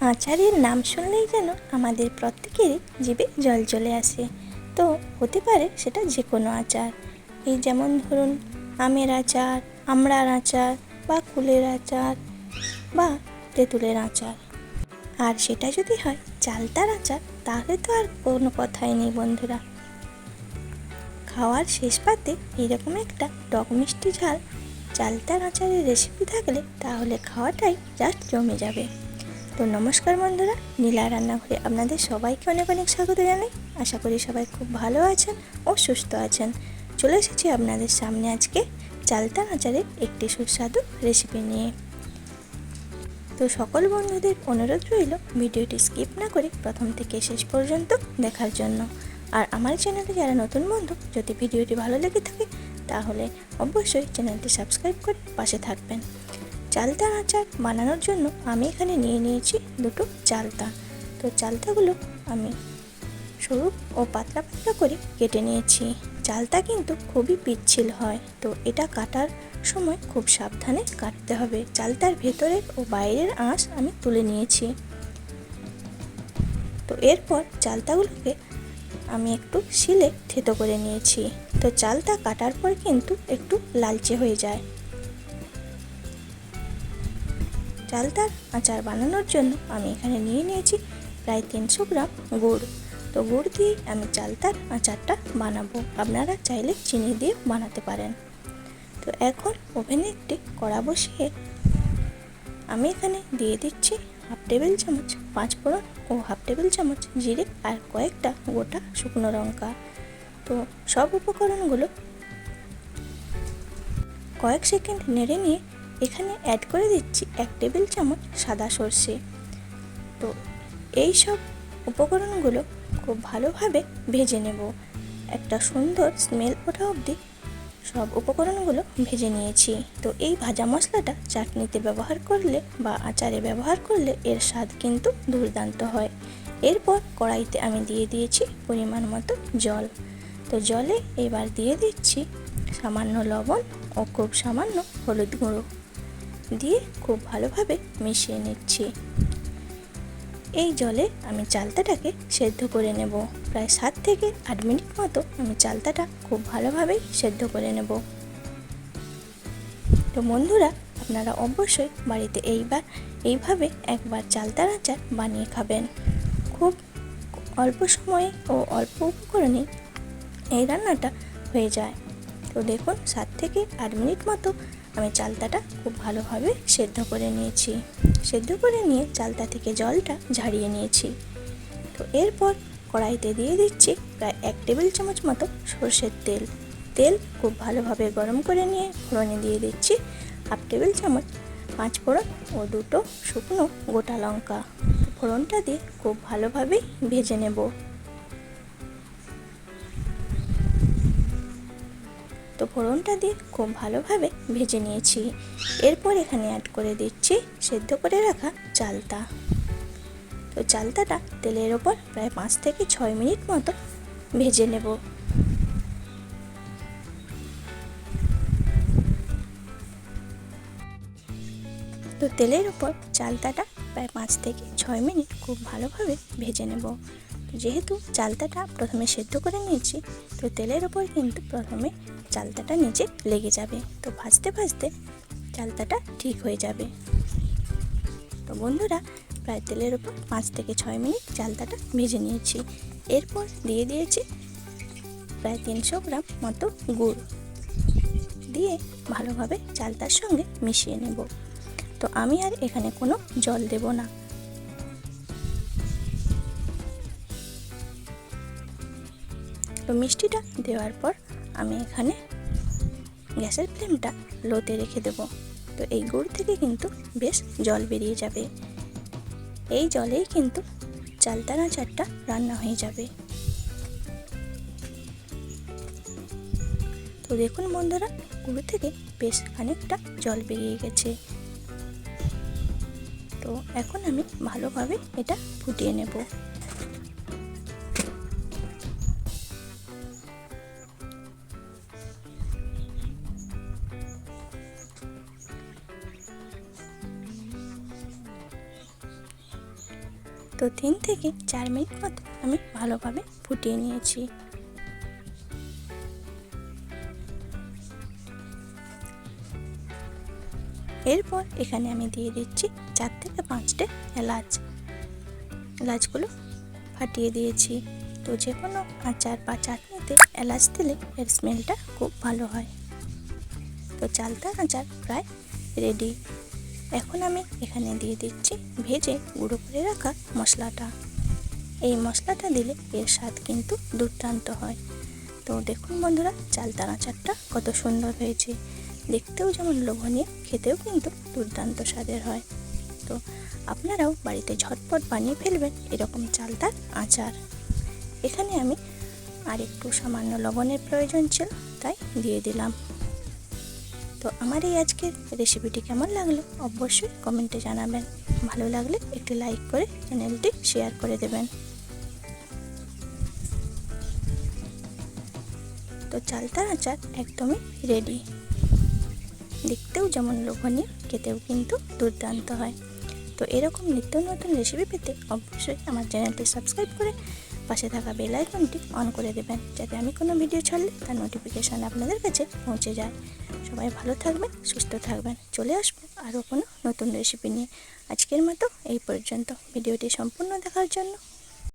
আচারের নাম শুনলেই যেন আমাদের প্রত্যেকেরই জিভে জল চলে আসে। তো হতে পারে সেটা যে কোনো আচার, এই যেমন ধরুন আমের আচার, আমড়ার আচার, বা কুলের আচার, বা তেঁতুলের আচার। আর সেটা যদি হয় চালতার আচার, তাহলে তো আর কোনো কথাই নেই বন্ধুরা। খাওয়ার শেষ পাতে এরকম একটা টক মিষ্টি ঝাল চালতার আচারের রেসিপি থাকলে তাহলে খাওয়াটাই জাস্ট জমে যাবে। তো নমস্কার বন্ধুরা, নীলা রান্নাঘরে আপনাদের সবাইকে অনেক অনেক স্বাগত জানাই। আশা করি সবাই খুব ভালো আছেন ও সুস্থ আছেন। চলে এসেছি আপনাদের সামনে আজকে চালতার আচারের একটি সুস্বাদু রেসিপি নিয়ে। তো সকল বন্ধুদের অনুরোধ রইল ভিডিওটি স্কিপ না করে প্রথম থেকে শেষ পর্যন্ত দেখার জন্য। আর আমার চ্যানেলে যারা নতুন বন্ধু, যদি ভিডিওটি ভালো লেগে থাকে তাহলে অবশ্যই চ্যানেলটি সাবস্ক্রাইব করে পাশে থাকবেন। চালতার আচার বানানোর জন্য আমি এখানে নিয়ে নিয়েছি দুটো চালতা। তো চালতাগুলো আমি সরু ও পাতলা পাতলা করে কেটে নিয়েছি। চালতা কিন্তু খুবই পিচ্ছিল হয়, তো এটা কাটার সময় খুব সাবধানে কাটতে হবে। চালতার ভেতরের ও বাইরের আঁশ আমি তুলে নিয়েছি। তো এরপর চালতাগুলোকে আমি একটু শিলে থেতো করে নিয়েছি। তো চালতা কাটার পর কিন্তু একটু লালচে হয়ে যায়। চালতার আচার বানানোর জন্য আমি এখানে নিয়ে নিয়েছি প্রায় 300 গ্রাম গুড়। তো গুড় দিয়ে আমি চালতার আচারটা বানাবো, আপনারা চাইলে চিনি দিয়ে বানাতে পারেন। তো এখন ওভেনে একটি কড়া বসিয়ে আমি এখানে দিয়ে দিচ্ছি হাফ টেবিল চামচ পাঁচফোড়ন ও হাফ টেবিল চামচ জিরে আর কয়েকটা গোটা শুকনো লঙ্কা। তো সব উপকরণগুলো কয়েক সেকেন্ড নেড়ে নিয়ে এখানে অ্যাড করে দিচ্ছি 1 টেবিল চামচ সাদা সর্ষে। তো এই সব উপকরণগুলো খুব ভালোভাবে ভেজে নেব। একটা সুন্দর স্মেল ওঠা অবধি সব উপকরণগুলো ভেজে নিয়েছি। তো এই ভাজা মশলাটা চাটনিতে ব্যবহার করলে বা আচারে ব্যবহার করলে এর স্বাদ কিন্তু দুর্দান্ত হয়। এরপর কড়াইতে আমি দিয়ে দিয়েছি পরিমাণ মতো জল। তো জলে এবার দিয়ে দিচ্ছি সামান্য লবণ ও খুব সামান্য হলুদ গুঁড়ো দিয়ে খুব ভালোভাবে মিশিয়ে নিচ্ছি। এই জলে আমি চালতাটাকে সেদ্ধ করে নেব। প্রায় 7 থেকে 8 মিনিট মতো আমি চালতাটা খুব ভালোভাবেই সেদ্ধ করে নেব। তো বন্ধুরা, আপনারা অবশ্যই বাড়িতে এইভাবে একবার চালতার আচার বানিয়ে খাবেন। খুব অল্প সময়ে ও অল্প উপকরণে এই রান্নাটা হয়ে যায়। তো দেখুন 7 থেকে 8 মিনিট মতো আমি চালতাটা খুব ভালোভাবে সেদ্ধ করে নিয়েছি। সেদ্ধ করে নিয়ে চালতা থেকে জলটা ঝাড়িয়ে নিয়েছি। তো এরপর কড়াইতে দিয়ে দিচ্ছি প্রায় 1 টেবিল চামচ মতো সরষের তেল। তেল খুব ভালোভাবে গরম করে নিয়ে ফোড়নে দিয়ে দিচ্ছি হাফ টেবিল চামচ পাঁচফোড়ন ও দুটো শুকনো গোটা লঙ্কা। ফোড়নটা দিয়ে খুব ভালোভাবেই ভেজে নেব। তো ফোড়নটা দিয়ে খুব ভালোভাবে ভেজে নিয়েছি। এরপর এখানে অ্যাড করে দিচ্ছি সেদ্ধ করে রাখা চালতা। তো চালতাটা তেলের ওপর প্রায় 5 থেকে 6 মিনিট মতো ভেজে নেব। তো তেলের ওপর চালতাটা প্রায় 5 থেকে 6 মিনিট খুব ভালোভাবে ভেজে নেব। যেহেতু চালতাটা প্রথমে সেদ্ধ করে নিয়েছি, তো তেলের ওপর কিন্তু প্রথমে চালতাটা নিচে লেগে যাবে। তো ভাজতে ভাজতে চালতাটা ঠিক হয়ে যাবে। তো বন্ধুরা, প্রায় তেলের ওপর 5 থেকে 6 মিনিট চালতাটা ভেজে নিয়েছি। এরপর দিয়ে দিয়েছি প্রায় 300 গ্রাম মতো গুড় দিয়ে ভালোভাবে চালতার সঙ্গে মিশিয়ে নেব। তো আমি আর এখানে কোনো জল দেব না। তো মিষ্টিটা দেওয়ার পর আমি এখানে গ্যাসের ফ্লেমটা লোতে রেখে দেব। তো এই গুড় থেকে কিন্তু বেশ জল বেরিয়ে যাবে। এই জলেই কিন্তু চালতার আচারটা রান্না হয়ে যাবে। তো দেখুন বন্ধুরা, গুড় থেকে বেশ খানিকটা জল বেরিয়ে গেছে। তো এখন আমি ভালোভাবে এটা ফুটিয়ে নেব। তো 3 থেকে 4 মিনিট মতো আমি ভালোভাবে ফুটিয়ে নিয়েছি। এরপর এখানে আমি দিয়ে দিচ্ছি 4 থেকে 5টে এলাচগুলো ফাটিয়ে দিয়েছি। তো যে কোনো আচার বা চাটনিতে এলাচ দিলে এর স্মেলটা খুব ভালো হয়। তো চালতার আচার প্রায় রেডি। এখন আমি এখানে দিয়ে দিচ্ছি ভেজে গুঁড়ো করে রাখা মশলাটা। এই মশলাটা দিলে এর স্বাদ কিন্তু দুর্দান্ত হয়। তো দেখুন বন্ধুরা, চালতার আচারটা কত সুন্দর হয়েছে, দেখতেও যেমন লোভনীয়, খেতেও কিন্তু দুর্দান্ত স্বাদের হয়। তো আপনারাও বাড়িতে ঝটপট বানিয়ে ফেলবেন এরকম চালতার আচার। এখানে আমি আর একটু সামান্য লবণের প্রয়োজন ছিল, তাই দিয়ে দিলাম। তো আমার এই আজকের রেসিপিটি কেমন লাগলো অবশ্যই কমেন্টে জানাবেন। ভালো লাগলে একটি লাইক করে চ্যানেলটি শেয়ার করে দেবেন। তো চালতার আচার একদমই রেডি, দেখতেও যেমন লোভনীয়, খেতেও কিন্তু দুর্দান্ত হয়। তো এরকম নিত্য নতুন রেসিপি পেতে অবশ্যই আমার চ্যানেলটি সাবস্ক্রাইব করে পাশে থাকা বেল আইকনটি অন করে দেবেন, যাতে আমি কোনো ভিডিও ছাড়লে তার নোটিফিকেশান আপনাদের কাছে পৌঁছে যায়। সবাই ভালো থাকবেন, সুস্থ থাকবেন। চলে আসবো আরও কোনো নতুন রেসিপি নিয়ে। আজকের মতো এই পর্যন্ত। ভিডিওটি সম্পূর্ণ দেখার জন্য